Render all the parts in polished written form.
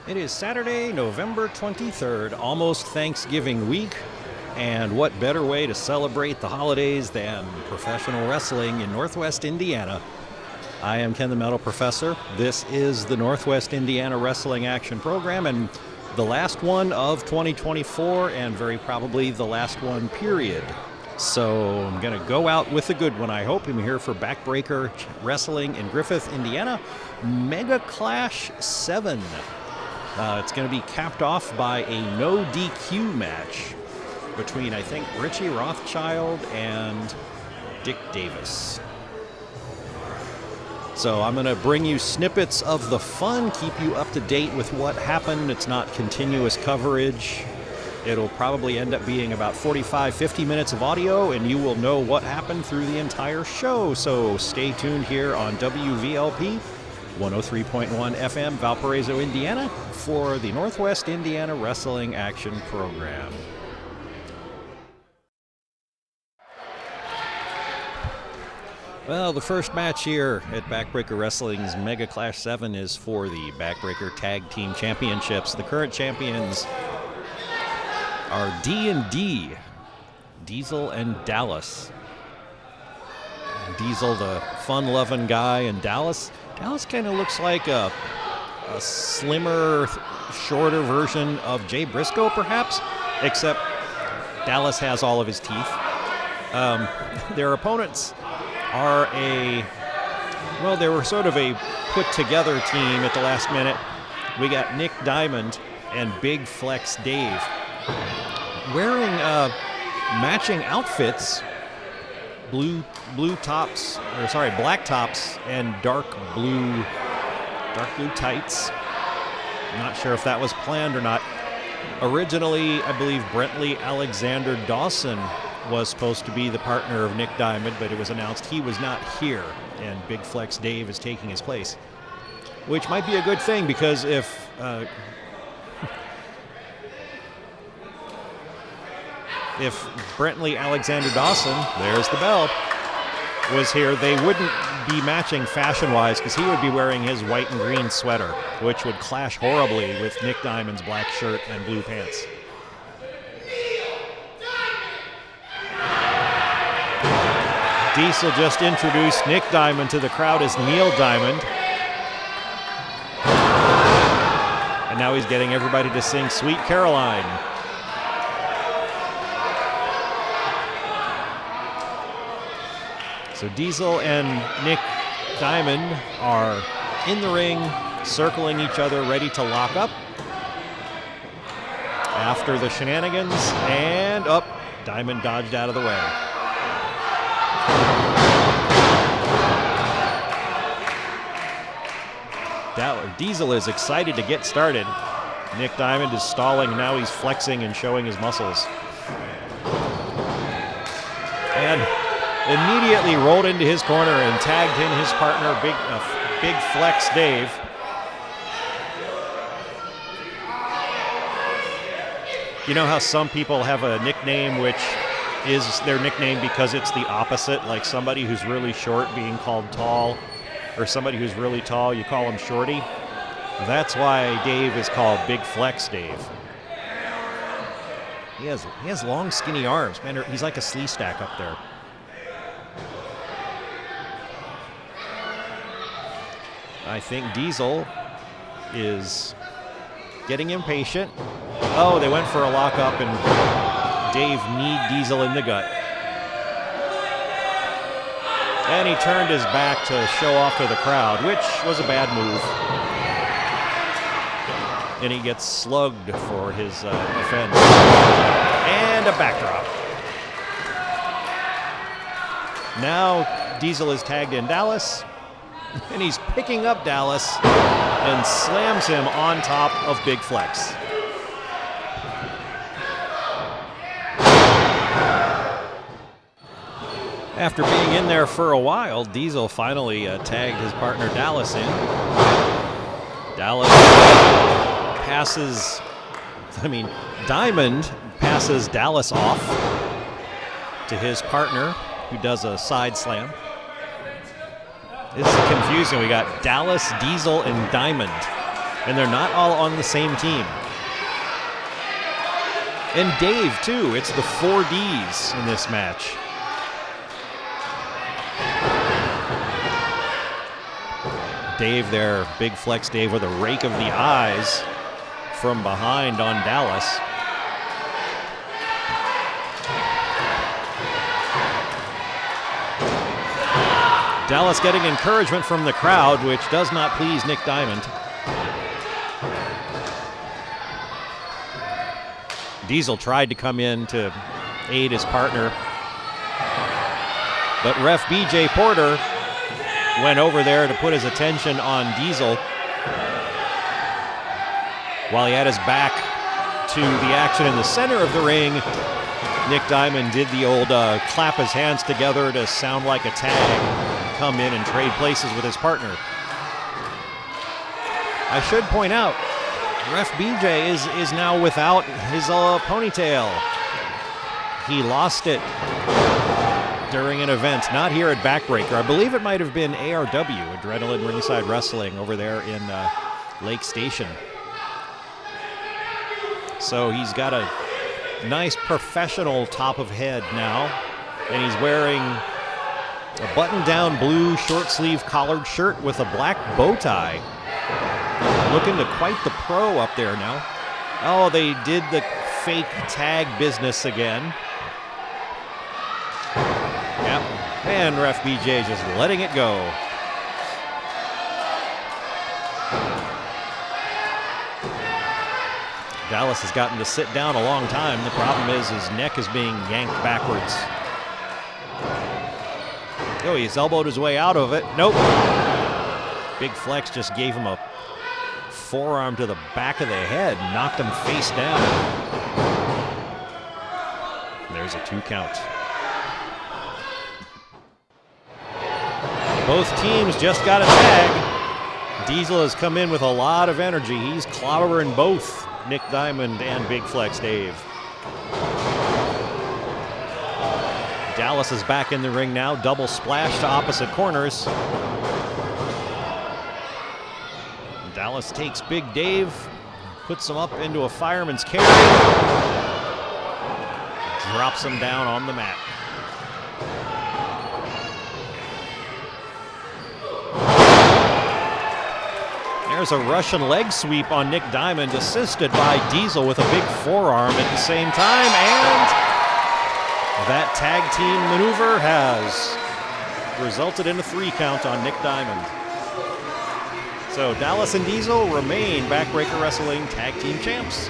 It is Saturday, November 23rd, almost Thanksgiving week, and what better way to celebrate the holidays than professional wrestling in Northwest Indiana. I am Ken the Metal Professor. This is the Northwest Indiana Wrestling Action Program, and the last one of 2024, and very probably the last one, period. So I'm going to go out with a good one, I hope. I'm here for Backbreaker Wrestling in Griffith, Indiana. Megaclash 7. It's going to be capped off by a no DQ match between, I think, Richie Rothschild and Dick Davis. So I'm going to bring you snippets of the fun, keep you up to date with what happened. It's not continuous coverage. It'll probably end up being about 45-50 minutes of audio, and you will know what happened through the entire show. So stay tuned here on WVLP 103.1 FM, Valparaiso, Indiana, for the Northwest Indiana Wrestling Action Program. Well, the first match here at Backbreaker Wrestling's Megaclash 7 is for the Backbreaker Tag Team Championships. The current champions are D&D, Diesel and Dallas. Diesel, the fun-loving guy, and Dallas kind of looks like a slimmer, shorter version of Jay Briscoe, perhaps, except Dallas has all of his teeth. Their opponents are they were sort of a put-together team at the last minute. We got Nick Diamond and Big Flex Dave wearing matching outfits, black tops and dark blue tights. I'm not sure if that was planned or not. Originally, I believe Brentley Alexander Dawson was supposed to be the partner of Nick Diamond, but it was announced he was not here, and Big Flex Dave is taking his place, which might be a good thing, because if Brentley Alexander Dawson, there's the bell, was here, they wouldn't be matching fashion-wise, because he would be wearing his white and green sweater, which would clash horribly with Nick Diamond's black shirt and blue pants. Diesel just introduced Nick Diamond to the crowd as Neil Diamond. And now he's getting everybody to sing Sweet Caroline. So Diesel and Nick Diamond are in the ring, circling each other, ready to lock up. After the shenanigans, and Diamond dodged out of the way. Diesel is excited to get started. Nick Diamond is stalling, and now he's flexing and showing his muscles. And immediately rolled into his corner and tagged in his partner, Big Flex Dave. You know how some people have a nickname which is their nickname because it's the opposite, like somebody who's really short being called tall, or somebody who's really tall, you call him Shorty? That's why Dave is called Big Flex Dave. He has long, skinny arms. Man, he's like a slee stack up there. I think Diesel is getting impatient. Oh, they went for a lockup, and Dave kneed Diesel in the gut. And he turned his back to show off to the crowd, which was a bad move. And he gets slugged for his offense. And a backdrop. Now Diesel is tagged in Dallas, and he's picking up Dallas and slams him on top of Big Flex. After being in there for a while, Diesel finally tagged his partner Dallas in. Dallas Diamond passes Dallas off to his partner, who does a side slam. This is confusing. We got Dallas, Diesel, and Diamond And they're not all on the same team. And Dave, too. It's the 4Ds in this match. Dave there, Big Flex Dave with a rake of the eyes from behind on Dallas. Dallas getting encouragement from the crowd, which does not please Nick Diamond. Diesel tried to come in to aid his partner, but ref BJ Porter went over there to put his attention on Diesel while he had his back to the action in the center of the ring. Nick Diamond did the old clap his hands together to sound like a tag, come in and trade places with his partner. I should point out, ref BJ is now without his ponytail. He lost it during an event, not here at Backbreaker. I believe it might have been ARW, Adrenaline Ringside Wrestling, over there in Lake Station. So he's got a nice professional top of head now, and he's wearing a button-down blue short-sleeve collared shirt with a black bow tie. Looking to quite the pro up there now. Oh, they did the fake tag business again. Yep, and ref BJ just letting it go. Dallas has gotten to sit down a long time. The problem is his neck is being yanked backwards. Oh, he's elbowed his way out of it. Nope. Big Flex just gave him a forearm to the back of the head, knocked him face down. There's a 2 count. Both teams just got a tag. Diesel has come in with a lot of energy. He's clobbering both Nick Diamond and Big Flex Dave. Dallas is back in the ring now. Double splash to opposite corners. Dallas takes Big Dave, puts him up into a fireman's carry, drops him down on the mat. There's a Russian leg sweep on Nick Diamond, assisted by Diesel with a big forearm at the same time, and that tag team maneuver has resulted in a 3 count on Nick Diamond. So Dallas and Diesel remain Backbreaker Wrestling Tag Team Champs.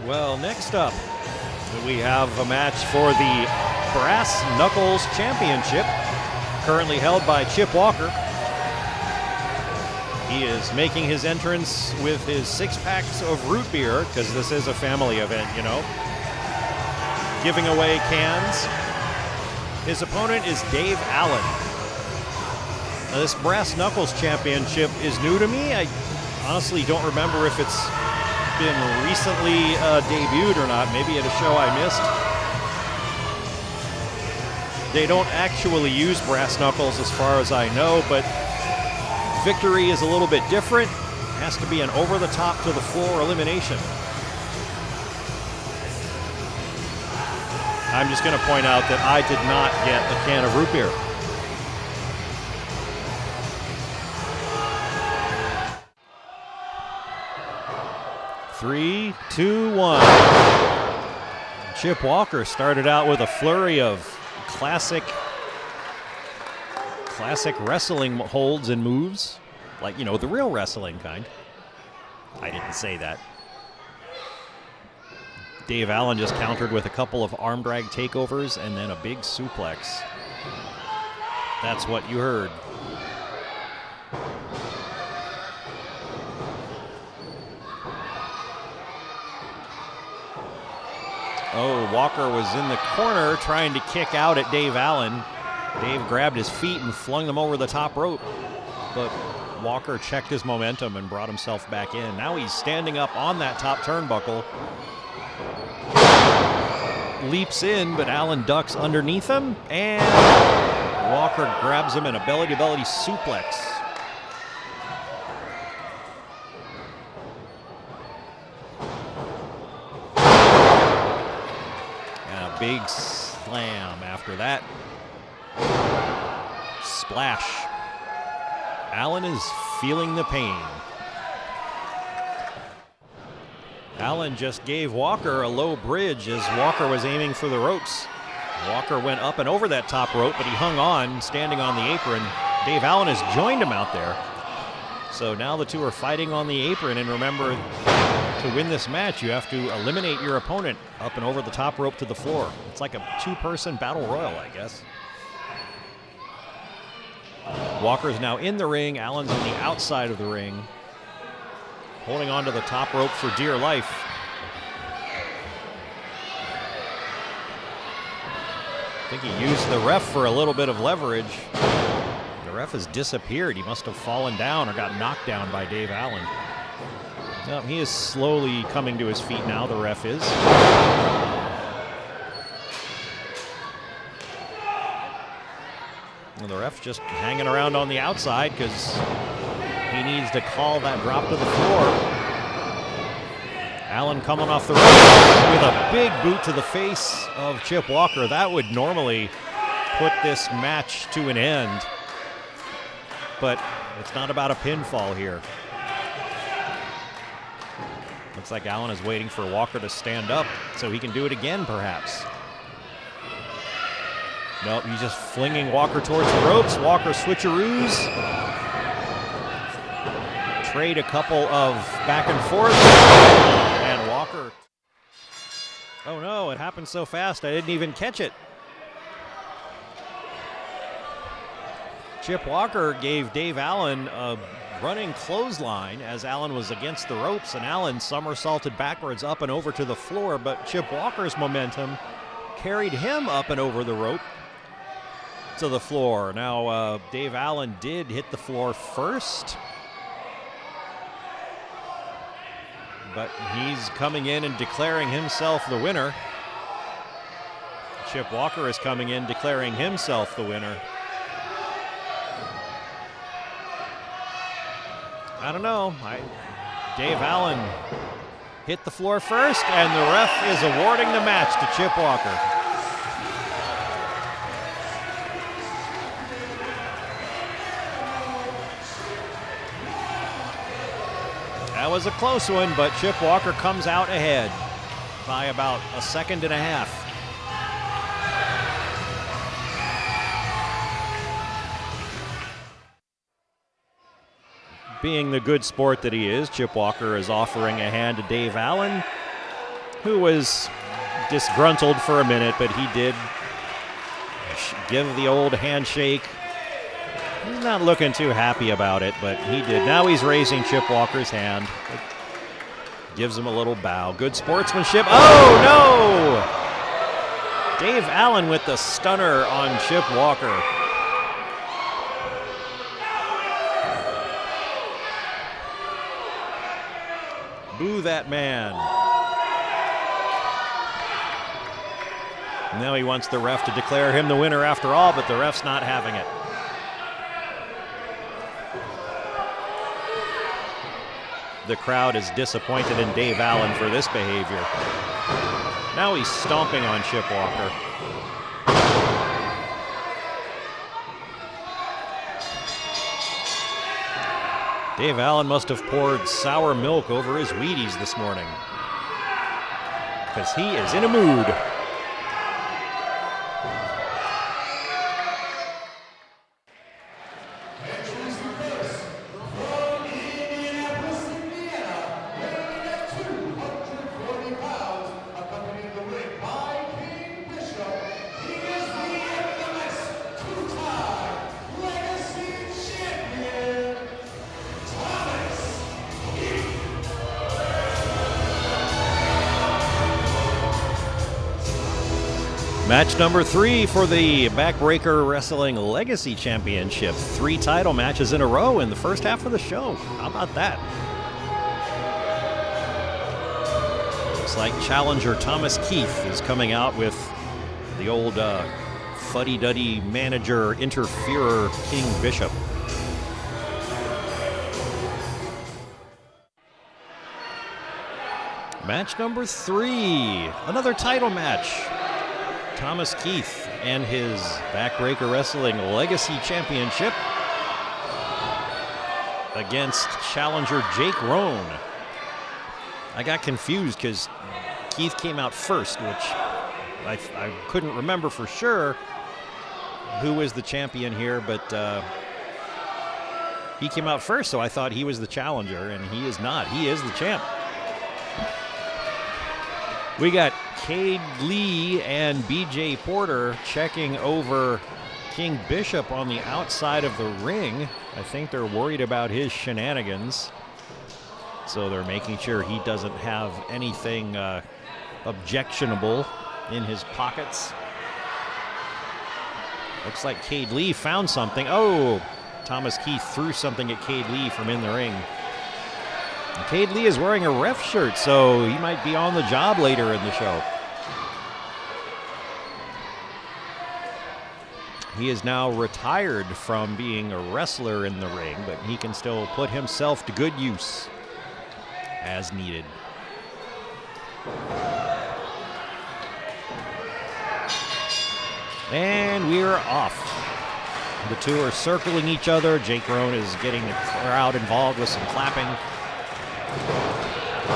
Well, next up, we have a match for the Brass Knuckles Championship, currently held by Chip Walker. He is making his entrance with his 6 packs of root beer, because this is a family event, you know. Giving away cans. His opponent is Dave Allen. Now, this Brass Knuckles Championship is new to me. I honestly don't remember if it's been recently debuted or not. Maybe at a show I missed. They don't actually use brass knuckles as far as I know, but victory is a little bit different. It has to be an over-the-top to the floor elimination. I'm just going to point out that I did not get a can of root beer. Three, two, one. Chip Walker started out with a flurry of classic wrestling holds and moves, like, you know, the real wrestling kind. I didn't say that. Dave Allen just countered with a couple of arm drag takeovers and then a big suplex. That's what you heard. Oh, Walker was in the corner trying to kick out at Dave Allen. Dave grabbed his feet and flung them over the top rope, but Walker checked his momentum and brought himself back in. Now he's standing up on that top turnbuckle. Leaps in, but Allen ducks underneath him, and Walker grabs him in a belly-to-belly suplex. big slam after that. Splash. Allen is feeling the pain. Allen just gave Walker a low bridge as Walker was aiming for the ropes. Walker went up and over that top rope, but he hung on, standing on the apron. Dave Allen has joined him out there. So now the two are fighting on the apron, and remember, to win this match, you have to eliminate your opponent up and over the top rope to the floor. It's like a two-person battle royal, I guess. Walker's now in the ring. Allen's on the outside of the ring, holding on to the top rope for dear life. I think he used the ref for a little bit of leverage. The ref has disappeared. He must have fallen down or got knocked down by Dave Allen. Well, he is slowly coming to his feet now, the ref is. And the ref just hanging around on the outside because he needs to call that drop to the floor. Allen coming off the rope with a big boot to the face of Chip Walker. That would normally put this match to an end, but it's not about a pinfall here. Looks like Allen is waiting for Walker to stand up so he can do it again, perhaps. Nope, he's just flinging Walker towards the ropes. Walker switcheroos. Trade a couple of back and forth. And Walker. Oh no, it happened so fast I didn't even catch it. Chip Walker gave Dave Allen a running clothesline as Allen was against the ropes, and Allen somersaulted backwards up and over to the floor, but Chip Walker's momentum carried him up and over the rope to the floor. Now, Dave Allen did hit the floor first, but he's coming in and declaring himself the winner. Chip Walker is coming in declaring himself the winner. I don't know. Dave Allen hit the floor first, and the ref is awarding the match to Chip Walker. That was a close one, but Chip Walker comes out ahead by about a second and a half. Being the good sport that he is, Chip Walker is offering a hand to Dave Allen, who was disgruntled for a minute, but he did give the old handshake. He's not looking too happy about it, but he did. Now he's raising Chip Walker's hand. It gives him a little bow. Good sportsmanship. Oh, no! Dave Allen with the stunner on Chip Walker. Boo that man. Now he wants the ref to declare him the winner after all, but the ref's not having it. The crowd is disappointed in Dave Allen for this behavior. Now he's stomping on Chip Walker. Dave Allen must have poured sour milk over his Wheaties this morning, because he is in a mood. Match number 3 for the Backbreaker Wrestling Legacy Championship. 3 title matches in a row in the first half of the show. How about that? Looks like challenger Thomas Keith is coming out with the old fuddy-duddy manager interferer King Bishop. Match number 3, another title match. Thomas Keith and his Backbreaker Wrestling Legacy Championship against challenger Jake Roan. I got confused because Keith came out first, which I couldn't remember for sure who was the champion here, but he came out first, so I thought he was the challenger, and he is not. He is the champ. We got Cade Lee and BJ Porter checking over King Bishop on the outside of the ring. I think they're worried about his shenanigans, so they're making sure he doesn't have anything objectionable in his pockets. Looks like Cade Lee found something. Oh, Thomas Keith threw something at Cade Lee from in the ring. And Cade Lee is wearing a ref shirt, so he might be on the job later in the show. He is now retired from being a wrestler in the ring, but he can still put himself to good use as needed. And we're off. The two are circling each other. Jake Roan is getting the crowd involved with some clapping.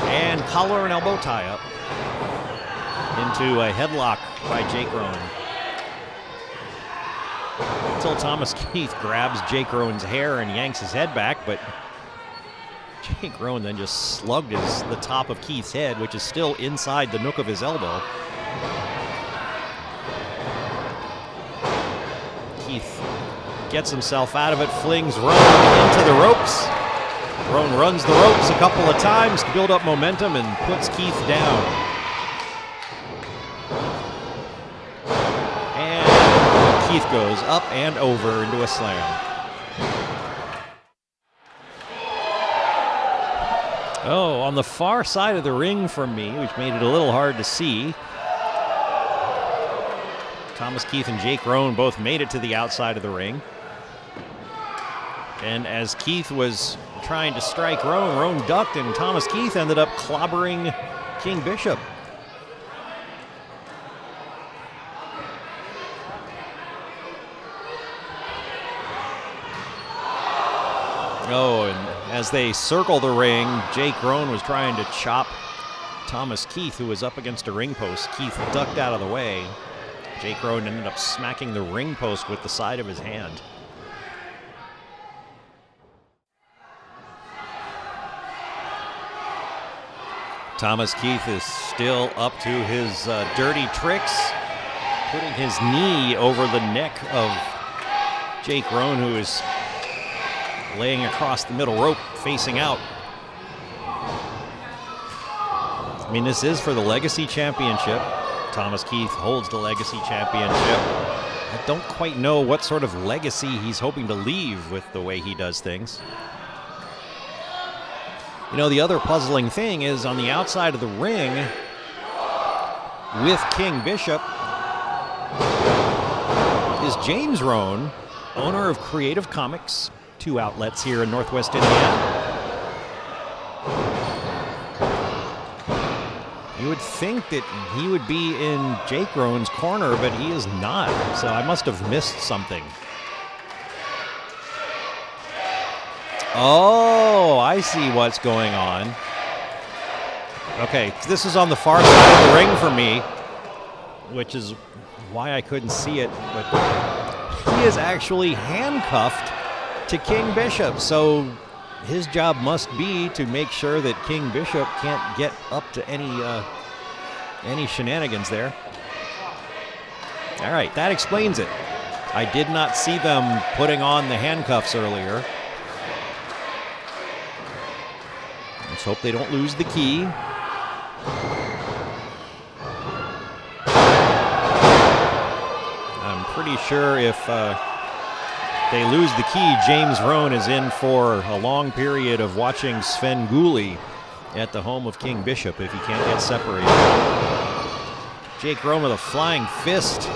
And collar and elbow tie up into a headlock by Jake Roan. Until Thomas Keith grabs Jake Roan's hair and yanks his head back, but Jake Roan then just slugged the top of Keith's head, which is still inside the nook of his elbow. Keith gets himself out of it, flings Roan into the ropes. Roan runs the ropes a couple of times to build up momentum and puts Keith down. And Keith goes up and over into a slam. Oh, on the far side of the ring from me, which made it a little hard to see, Thomas Keith and Jake Roan both made it to the outside of the ring. And as Keith was trying to strike Roan, Roan ducked, and Thomas Keith ended up clobbering King Bishop. Oh, and as they circle the ring, Jake Roan was trying to chop Thomas Keith, who was up against a ring post. Keith ducked out of the way. Jake Roan ended up smacking the ring post with the side of his hand. Thomas Keith is still up to his dirty tricks, putting his knee over the neck of Jake Roan, who is laying across the middle rope, facing out. I mean, this is for the Legacy Championship. Thomas Keith holds the Legacy Championship. I don't quite know what sort of legacy he's hoping to leave with the way he does things. You know, the other puzzling thing is on the outside of the ring with King Bishop is James Roan, owner of Creative Comics, 2 outlets here in Northwest Indiana. You would think that he would be in Jake Roan's corner, but he is not, so I must have missed something. Oh, I see what's going on. Okay, this is on the far side of the ring for me, which is why I couldn't see it, but he is actually handcuffed to King Bishop, so his job must be to make sure that King Bishop can't get up to any shenanigans there. All right, that explains it. I did not see them putting on the handcuffs earlier. Let's hope they don't lose the key. I'm pretty sure if they lose the key, James Roan is in for a long period of watching Sven Gulli at the home of King Bishop if he can't get separated. Jake Roan with a flying fist,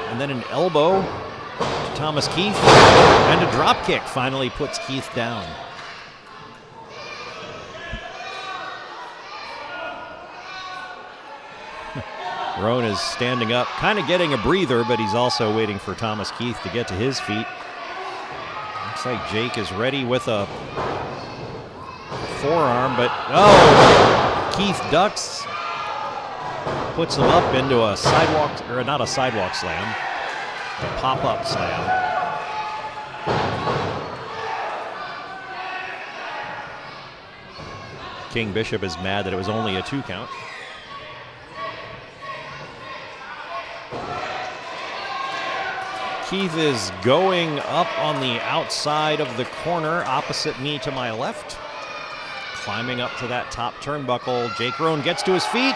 and then an elbow to Thomas Keith, and a drop kick finally puts Keith down. Roan is standing up, kind of getting a breather, but he's also waiting for Thomas Keith to get to his feet. Looks like Jake is ready with a forearm, but Keith ducks, puts him up into a sidewalk, or not a sidewalk slam, a pop-up slam. King Bishop is mad that it was only a 2 count. Keith is going up on the outside of the corner, opposite me to my left. Climbing up to that top turnbuckle. Jake Roan gets to his feet.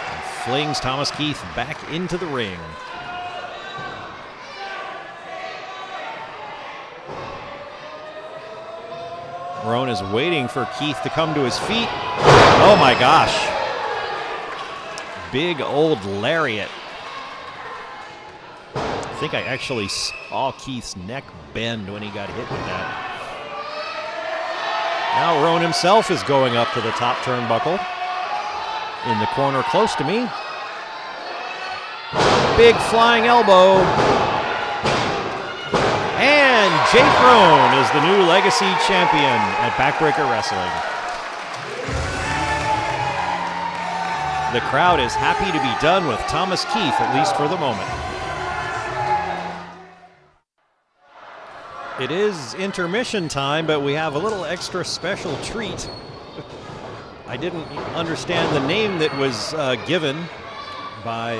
And flings Thomas Keith back into the ring. Roan is waiting for Keith to come to his feet. Oh my gosh. Big old lariat. I think I actually saw Keith's neck bend when he got hit with that. Now Roan himself is going up to the top turnbuckle. In the corner close to me. Big flying elbow. And Jake Roan is the new Legacy champion at Backbreaker Wrestling. The crowd is happy to be done with Thomas Keith, at least for the moment. It is intermission time, but we have a little extra special treat. I didn't understand the name that was given by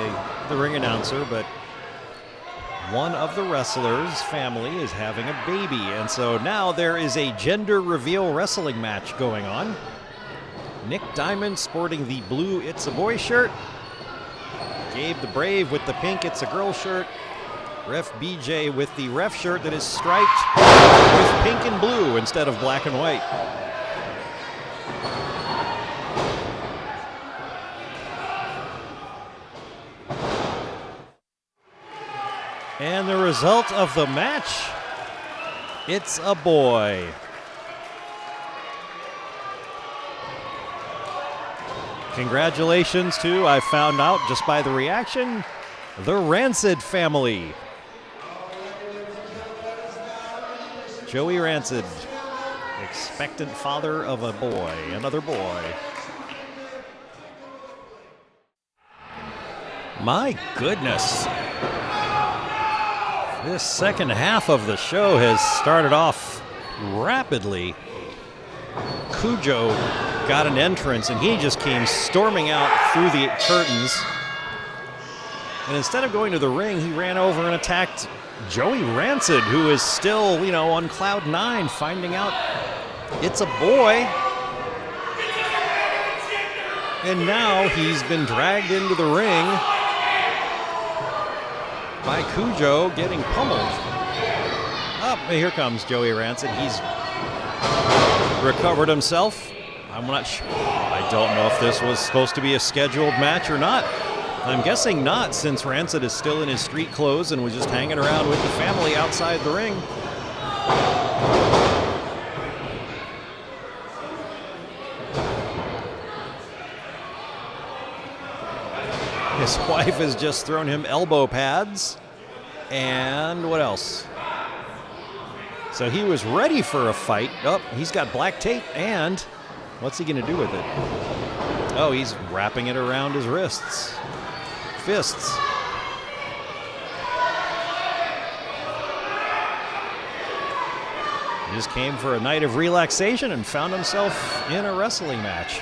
the ring announcer, but one of the wrestlers' family is having a baby, and so now there is a gender reveal wrestling match going on. Nick Diamond sporting the blue It's a Boy shirt. Gabe the Brave with the pink It's a Girl shirt. Ref BJ with the ref shirt that is striped with pink and blue instead of black and white. And the result of the match, it's a boy. Congratulations to, I found out just by the reaction, the Rancid family. Joey Rancid, expectant father of a boy, another boy. My goodness. This second half of the show has started off rapidly. Cujo got an entrance and he just came storming out through the curtains. And instead of going to the ring, he ran over and attacked Joey Rancid, who is still, on cloud 9, finding out it's a boy. And now he's been dragged into the ring by Cujo, getting pummeled. Oh, here comes Joey Rancid. He's recovered himself. I'm not sure. I don't know if this was supposed to be a scheduled match or not. I'm guessing not, since Rancid is still in his street clothes and was just hanging around with the family outside the ring. His wife has just thrown him elbow pads. And what else? So he was ready for a fight. Oh, he's got black tape, and what's he going to do with it? Oh, he's wrapping it around his wrists. Fists. He just came for a night of relaxation and found himself in a wrestling match.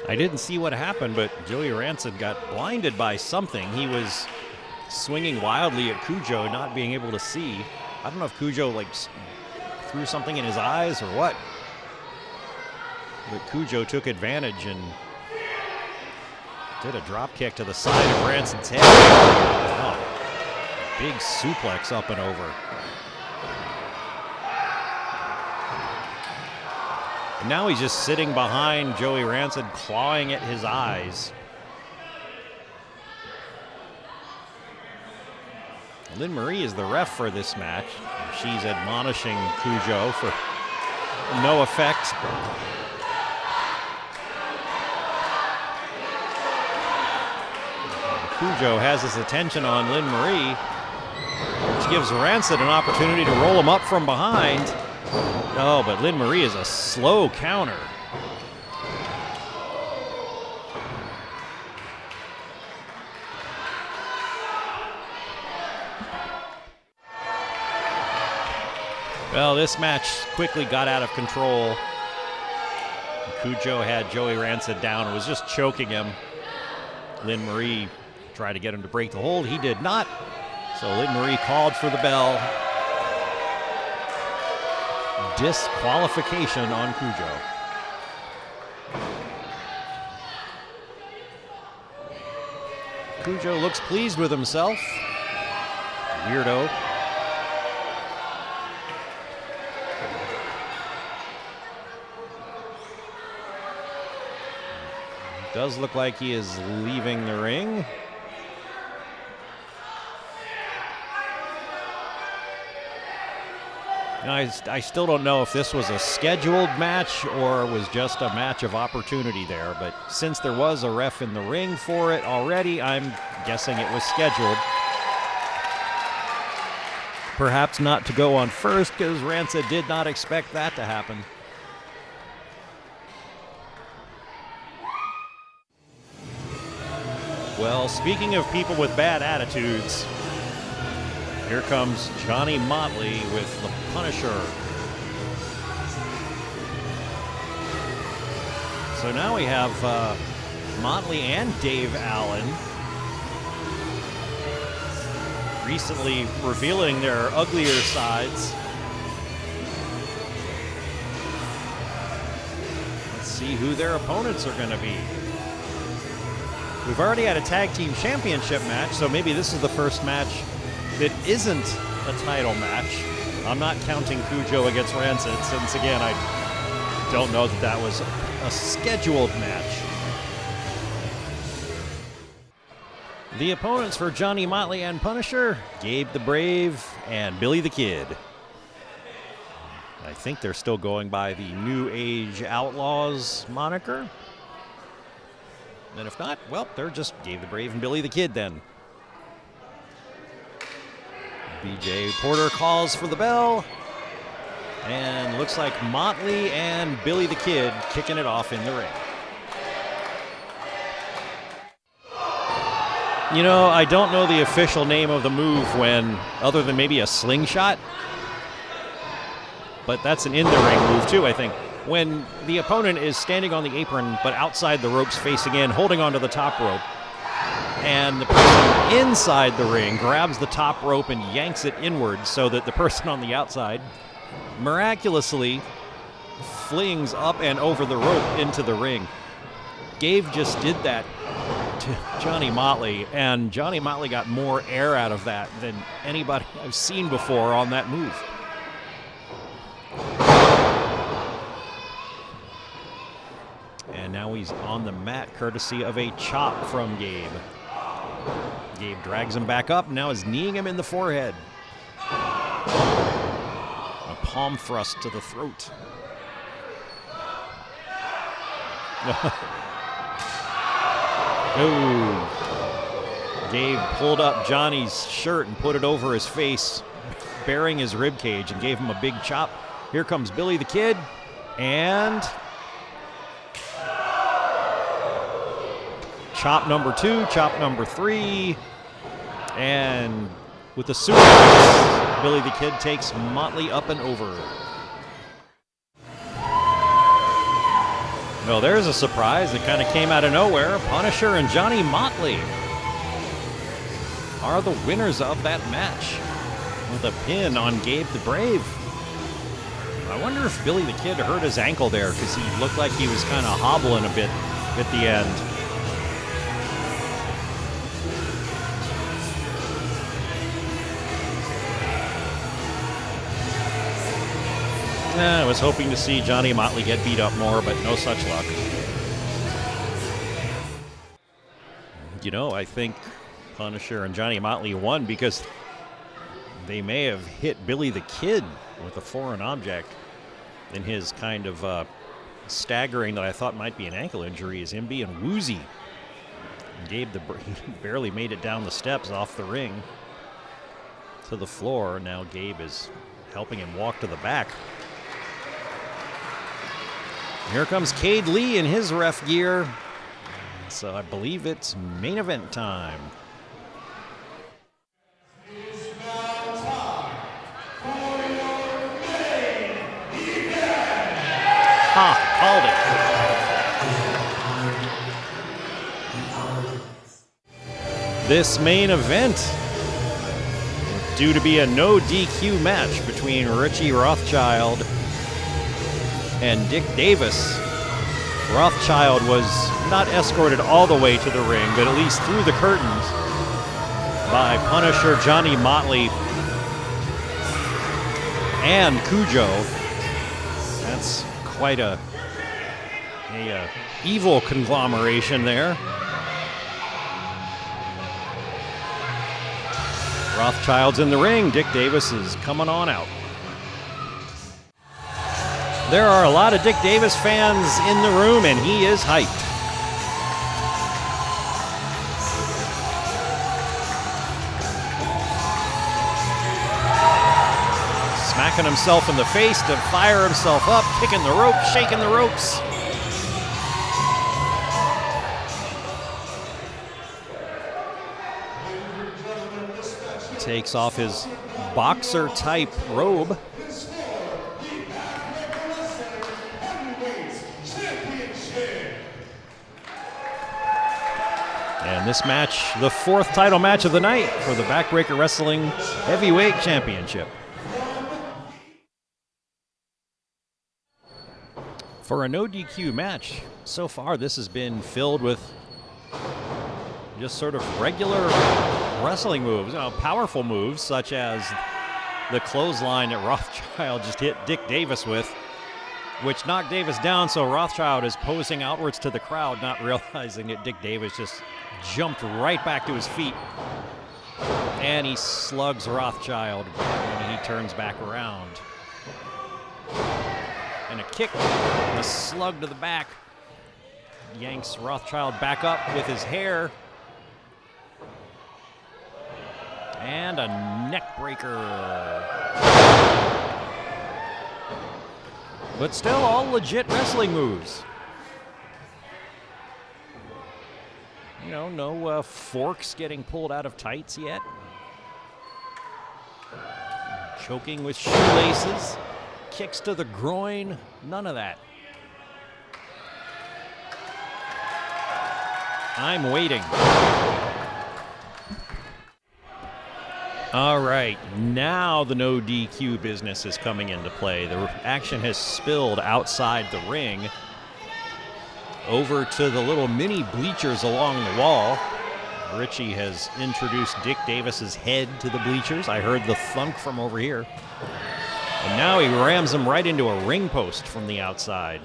I didn't see what happened, but Joey Rancid got blinded by something. He was swinging wildly at Cujo, not being able to see. I don't know if Cujo threw something in his eyes or what. But Cujo took advantage and did a drop kick to the side of Rancid's head. Oh, big suplex up and over. And now he's just sitting behind Joey Rancid, clawing at his eyes. Lynn Marie is the ref for this match. She's admonishing Cujo for no effect. Cujo has his attention on Lynn Marie, which gives Rancid an opportunity to roll him up from behind. Oh, but Lynn Marie is a slow counter. Well, this match quickly got out of control. Cujo had Joey Rancid down and was just choking him. Lynn Marie tried to get him to break the hold. He did not. So Lynn Marie called for the bell. Disqualification on Cujo. Cujo looks pleased with himself. Weirdo. Does look like he is leaving the ring. Now, I still don't know if this was a scheduled match or was just a match of opportunity there, but since there was a ref in the ring for it already, I'm guessing it was scheduled. Perhaps not to go on first, because Rancid did not expect that to happen. Well, speaking of people with bad attitudes, here comes Johnny Motley with the Punisher. So now we have Motley and Dave Allen recently revealing their uglier sides. Let's see who their opponents are going to be. We've already had a tag team championship match, so maybe this is the first match that isn't a title match. I'm not counting Cujo against Rancid, since again, I don't know that that was a scheduled match. The opponents for Johnny Motley and Punisher, Gabe the Brave and Billy the Kid. I think they're still going by the New Age Outlaws moniker. And if not, well, they're just Gabe the Brave and Billy the Kid then. BJ Porter calls for the bell. And looks like Motley and Billy the Kid kicking it off in the ring. You know, I don't know the official name of the move when, other than maybe a slingshot. But that's an in-the-ring move too, I think. When the opponent is standing on the apron, but outside the ropes facing in, holding onto the top rope, and the person inside the ring grabs the top rope and yanks it inward so that the person on the outside miraculously flings up and over the rope into the ring. Gabe just did that to Johnny Motley, and Johnny Motley got more air out of that than anybody I've seen before on that move. And now he's on the mat, courtesy of a chop from Gabe. Gabe drags him back up, now is kneeing him in the forehead. A palm thrust to the throat. Oh. Gabe pulled up Johnny's shirt and put it over his face, bearing his rib cage, and gave him a big chop. Here comes Billy the Kid, and chop number 2, chop number 3, and with the suplex, Billy the Kid takes Motley up and over. Well, there's a surprise that kind of came out of nowhere. Punisher and Johnny Motley are the winners of that match with a pin on Gabe the Brave. I wonder if Billy the Kid hurt his ankle there, because he looked like he was kind of hobbling a bit at the end. I was hoping to see Johnny Motley get beat up more, but no such luck. You know, I think Punisher and Johnny Motley won because they may have hit Billy the Kid with a foreign object. in his kind of staggering that I thought might be an ankle injury is him being woozy. Gabe, he barely made it down the steps off the ring to the floor. Now Gabe is helping him walk to the back. Here comes Cade Lee in his ref gear. So I believe it's main event time. Called it. This main event due to be a no DQ match between Richie Rothschild and Dick Davis. Rothschild was not escorted all the way to the ring, but at least through the curtains by Punisher Johnny Motley and Cujo. That's quite a evil conglomeration there. Rothschild's in the ring. Dick Davis is coming on out. There are a lot of Dick Davis fans in the room, and he is hyped. Smacking himself in the face to fire himself up, kicking the rope, shaking the ropes. Takes off his boxer-type robe. And this match, the fourth title match of the night for the Backbreaker Wrestling Heavyweight Championship. For a no DQ match, so far this has been filled with just sort of regular wrestling moves, powerful moves such as the clothesline that Rothschild just hit Dick Davis with, which knocked Davis down, so Rothschild is posing outwards to the crowd, not realizing that Dick Davis just jumped right back to his feet. And he slugs Rothschild when he turns back around. And a kick, a slug to the back, yanks Rothschild back up with his hair. And a neck breaker. But still all legit wrestling moves. You know, no forks getting pulled out of tights yet. Choking with shoelaces. Kicks to the groin. None of that. I'm waiting. All right, now the no DQ business is coming into play. The action has spilled outside the ring over to the little mini bleachers along the wall. Richie has introduced Dick Davis's head to the bleachers. I heard the thunk from over here. And now he rams him right into a ring post from the outside.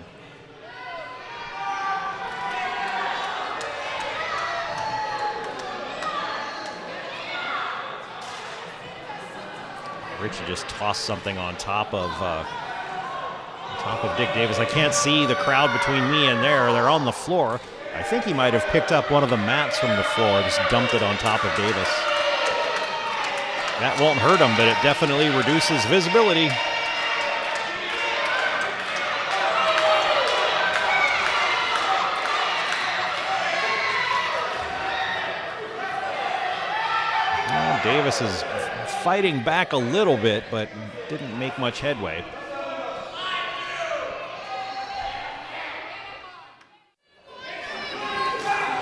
Richie just tossed something on top of Dick Davis. I can't see the crowd between me and there. They're on the floor. I think he might have picked up one of the mats from the floor, just dumped it on top of Davis. That won't hurt him, but it definitely reduces visibility. Well, Davis is fighting back a little bit, but didn't make much headway.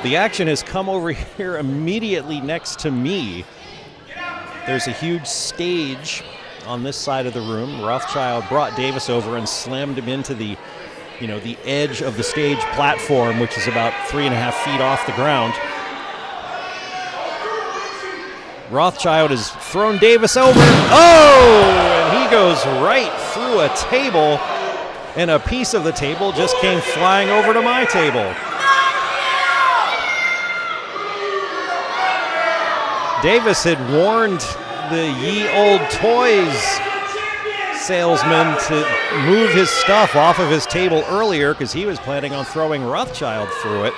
The action has come over here immediately next to me. There's a huge stage on this side of the room. Rothschild brought Davis over and slammed him into the edge of the stage platform, which is about 3.5 feet off the ground. Rothschild has thrown Davis over. Oh! And he goes right through a table, and a piece of the table just came flying over to my table. Davis had warned the Ye Old Toys salesman to move his stuff off of his table earlier because he was planning on throwing Rothschild through it.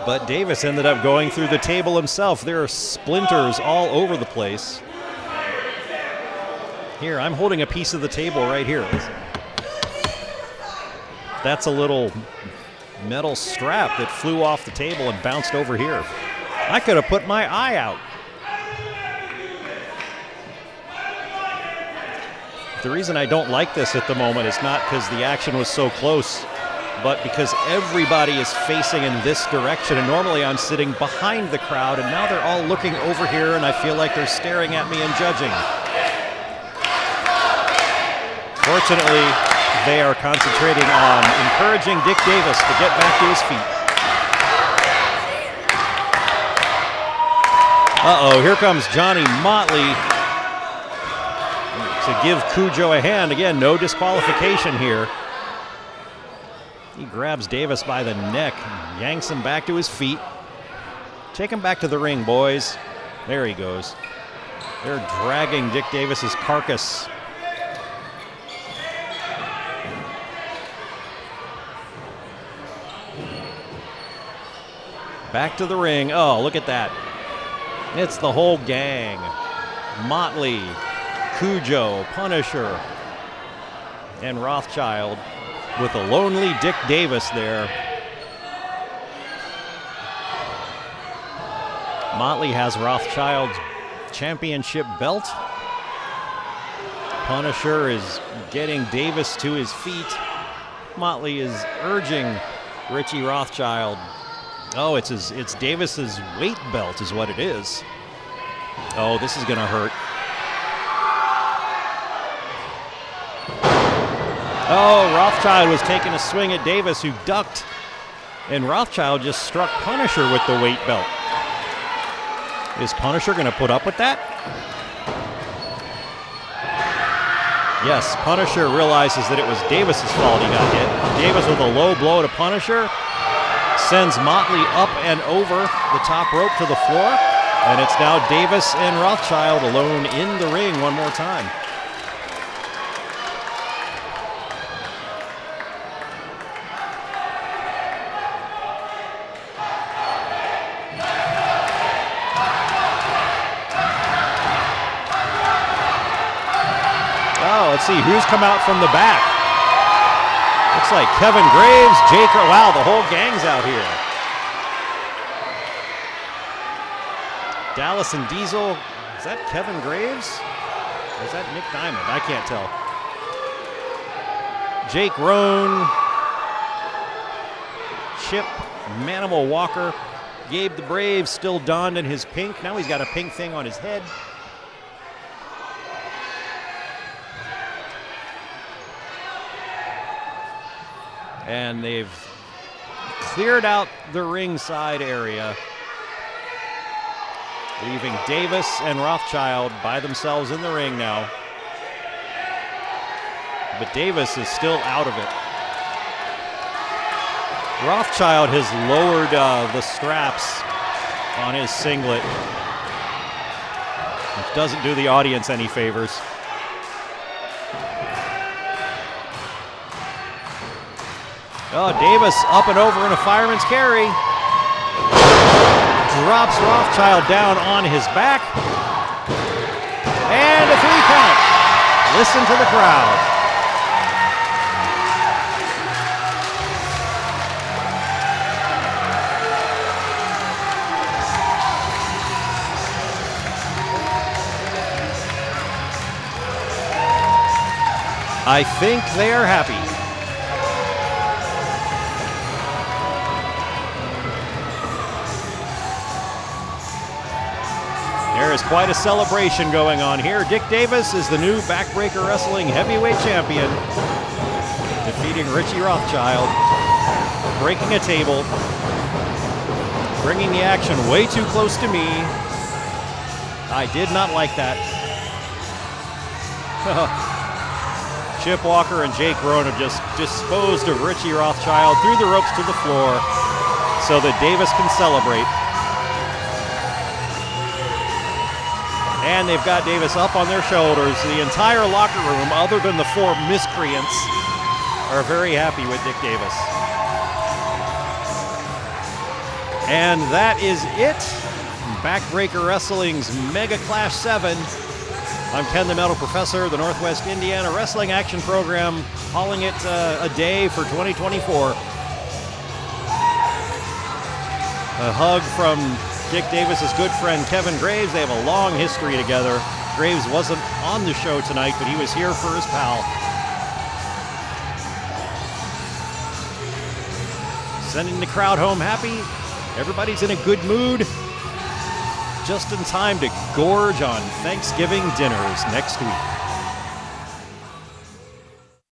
But Davis ended up going through the table himself. There are splinters all over the place. Here, I'm holding a piece of the table right here. That's a little metal strap that flew off the table and bounced over here. I could have put my eye out. The reason I don't like this at the moment is not because the action was so close, but because everybody is facing in this direction, and normally I'm sitting behind the crowd, and now they're all looking over here, and I feel like they're staring at me and judging. Fortunately, they are concentrating on encouraging Dick Davis to get back to his feet. Uh-oh, here comes Johnny Motley to give Cujo a hand. Again, no disqualification here. He grabs Davis by the neck and yanks him back to his feet. Take him back to the ring, boys. There he goes. They're dragging Dick Davis's carcass. Back to the ring. Oh, look at that. It's the whole gang. Motley, Cujo, Punisher, and Rothschild with a lonely Dick Davis there. Motley has Rothschild's championship belt. Punisher is getting Davis to his feet. Motley is urging Richie Rothschild. Oh, it's Davis's weight belt is what it is. Oh, this is gonna hurt. Oh, Rothschild was taking a swing at Davis, who ducked, and Rothschild just struck Punisher with the weight belt. Is Punisher gonna put up with that? Yes, Punisher realizes that it was Davis's fault he got hit. Davis with a low blow to Punisher. Sends Motley up and over the top rope to the floor. And it's now Davis and Rothschild alone in the ring one more time. Oh, let's see who's come out from the back. Looks like Kevin Graves, Jake, wow, the whole gang's out here. Dallas and Diesel, is that Kevin Graves? Or is that Nick Diamond? I can't tell. Jake Roan, Chip, Manimal Walker, Gabe the Brave still donned in his pink. Now he's got a pink thing on his head. And they've cleared out the ringside area, leaving Davis and Rothschild by themselves in the ring now. But Davis is still out of it. Rothschild has lowered the straps on his singlet, which doesn't do the audience any favors. Oh, Davis up and over in a fireman's carry. Drops Rothschild down on his back. And a 3 count. Listen to the crowd. I think they are happy. There is quite a celebration going on here. Dick Davis is the new Backbreaker Wrestling heavyweight champion, defeating Richie Rothschild, breaking a table, bringing the action way too close to me. I did not like that. Chip Walker and Jake Roan have just disposed of Richie Rothschild through the ropes to the floor so that Davis can celebrate. And they've got Davis up on their shoulders. The entire locker room, other than the 4 miscreants, are very happy with Dick Davis. And that is it. Backbreaker Wrestling's Megaclash 7. I'm Ken the Metal Professor, the Northwest Indiana Wrestling Action Program, calling it a day for 2024. A hug from Dick Davis's good friend Kevin Graves. They have a long history together. Graves wasn't on the show tonight, but he was here for his pal. Sending the crowd home happy. Everybody's in a good mood. Just in time to gorge on Thanksgiving dinners next week.